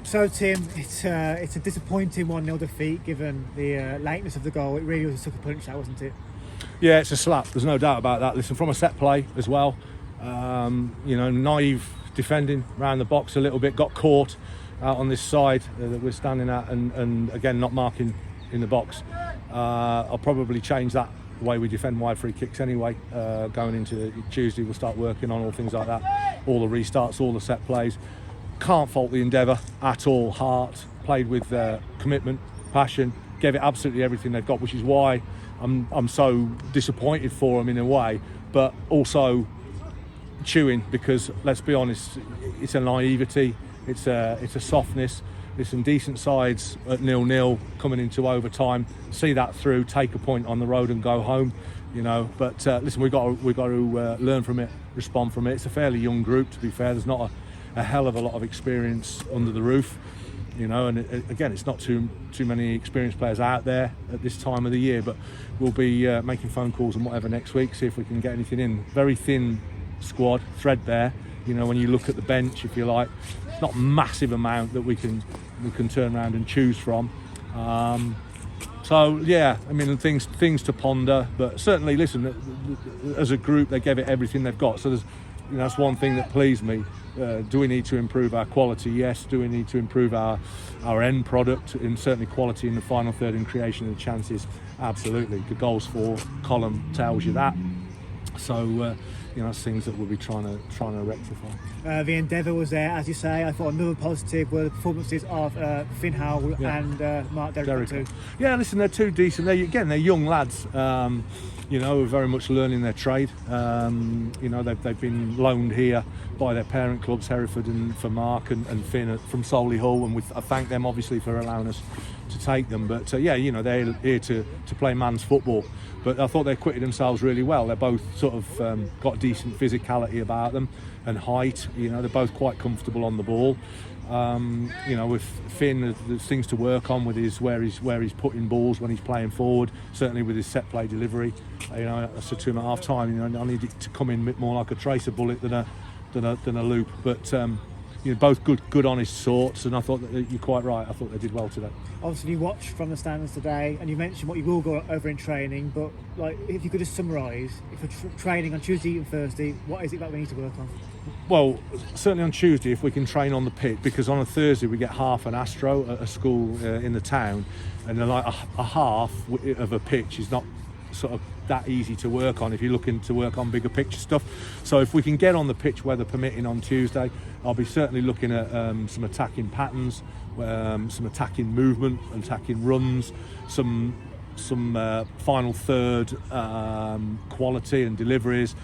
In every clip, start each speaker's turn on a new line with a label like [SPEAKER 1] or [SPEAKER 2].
[SPEAKER 1] So Tim, it's a disappointing 1-0 defeat given the lateness of the goal. It really was a sucker punch, that wasn't it?
[SPEAKER 2] Yeah, it's a slap. There's no doubt about that. Listen, from a set play as well, naive defending around the box a little bit, got caught out on this side that we're standing at, and again not marking in the box. I'll probably change that the way we defend wide free kicks anyway. Going into Tuesday, we'll start working on all things like that, all the restarts, all the set plays. Can't fault the endeavour at all. Heart, played with commitment, passion, gave it absolutely everything they've got, which is why I'm so disappointed for them in a way, but also chewing, because let's be honest, it's a naivety, it's a softness. There's some decent sides at 0-0 coming into overtime. See that through, take a point on the road and go home, But listen, we've got to learn from it, respond from it. It's a fairly young group, to be fair. There's not a hell of a lot of experience under the roof, And again, it's not too many experienced players out there at this time of the year. But we'll be making phone calls and whatever next week, see if we can get anything in. Very thin squad, threadbare. When you look at the bench, if you like, it's not a massive amount that we can turn around and choose from. So yeah, I mean, things to ponder, but certainly, listen, as a group, they gave it everything they've got. So there's, that's one thing that pleased me. Do we need to improve our quality? Yes. Do we need to improve our end product, and certainly quality in the final third and creation of the chances? Absolutely. The goals for column tells you that. So it's things that we'll be trying to rectify.
[SPEAKER 1] The endeavour was there, as you say. I thought another positive were the performances of Finn Howell and Mark Derrick too.
[SPEAKER 2] Yeah, listen, they're two decent. They're young lads. Who are very much learning their trade. They've been loaned here by their parent clubs, Hereford and for Mark and Finn from Solihull, and I thank them obviously for allowing us to take them. But they're here to play man's football. But I thought they acquitted themselves really well. They're both sort of got decent physicality about them and height. They're both quite comfortable on the ball. With Finn, there's things to work on with where he's putting balls when he's playing forward. Certainly with his set play delivery. I said to him at half time, I need it to come in a bit more like a tracer bullet than a loop. But both good honest sorts, and I thought that you're quite right. I thought they did well today.
[SPEAKER 1] Obviously, you watched from the stands today, and you mentioned what you will go over in training. But if you could just summarise, if we're training on Tuesday and Thursday, what is it that we need to work on?
[SPEAKER 2] Well, certainly on Tuesday, if we can train on the pitch, because on a Thursday we get half an Astro at a school in the town, and then a half of a pitch is not sort of that easy to work on if you're looking to work on bigger picture stuff. So if we can get on the pitch, weather permitting, on Tuesday, I'll be certainly looking at some attacking patterns, some attacking movement, attacking runs, some final third quality and deliveries.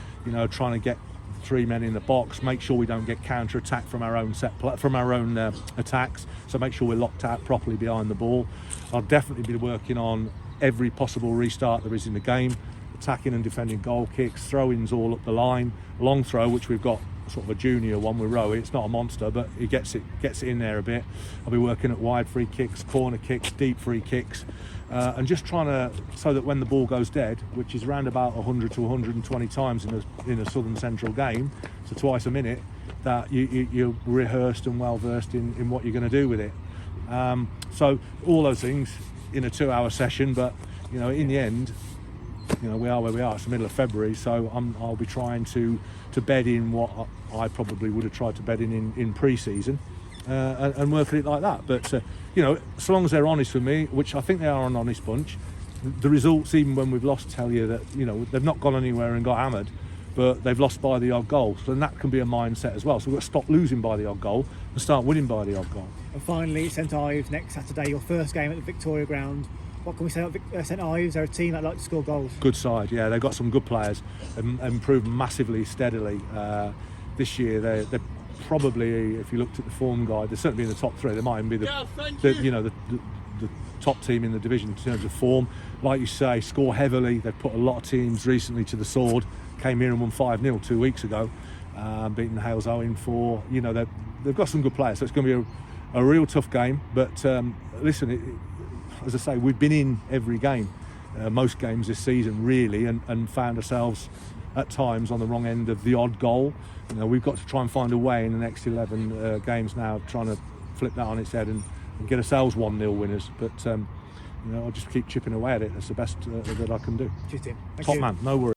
[SPEAKER 2] Trying to get 3 men in the box, make sure we don't get counter attack from our own attacks. So make sure we're locked out properly behind the ball. I'll definitely be working on every possible restart there is in the game, attacking and defending goal kicks, throw-ins all up the line, long throw, which we've got sort of a junior one with Rowie. It's not a monster, but he gets it in there a bit. I'll be working at wide free kicks, corner kicks, deep free kicks, and just trying to, so that when the ball goes dead, which is around about 100 to 120 times in a Southern Central game, so twice a minute, that you're rehearsed and well versed in what you're going to do with it. So all those things in a 2-hour session, but in the end, we are where we are. It's the middle of February, so I'll be trying to bed in what I probably would have tried to bed in pre-season, and work at it like that. But so long as they're honest with me, which I think they are an honest bunch, the results, even when we've lost, tell you that they've not gone anywhere and got hammered, but they've lost by the odd goal. So then that can be a mindset as well. So we've got to stop losing by the odd goal and start winning by the odd goal.
[SPEAKER 1] And finally, St Ives next Saturday, your first game at the Victoria Ground. What can we say about St Ives? They're a team that like to score goals.
[SPEAKER 2] Good side, yeah. They've got some good players and improved massively, steadily. This year, they're probably, if you looked at the form guide, they're certainly in the top 3. They might even be the top team in the division in terms of form. Like you say, score heavily. They've put a lot of teams recently to the sword. Came here and won 5-0 2 weeks ago, beating Hales Owen 4. They've got some good players, so it's going to be a real tough game. But listen, as I say, we've been in every game, most games this season really, and found ourselves at times on the wrong end of the odd goal. We've got to try and find a way in the next 11 games now, trying to flip that on its head and get ourselves 1-0 winners. But I'll just keep chipping away at it. That's the best that I can do.
[SPEAKER 1] Cheers, Tim. Thank
[SPEAKER 2] Top
[SPEAKER 1] you.
[SPEAKER 2] man, no worries.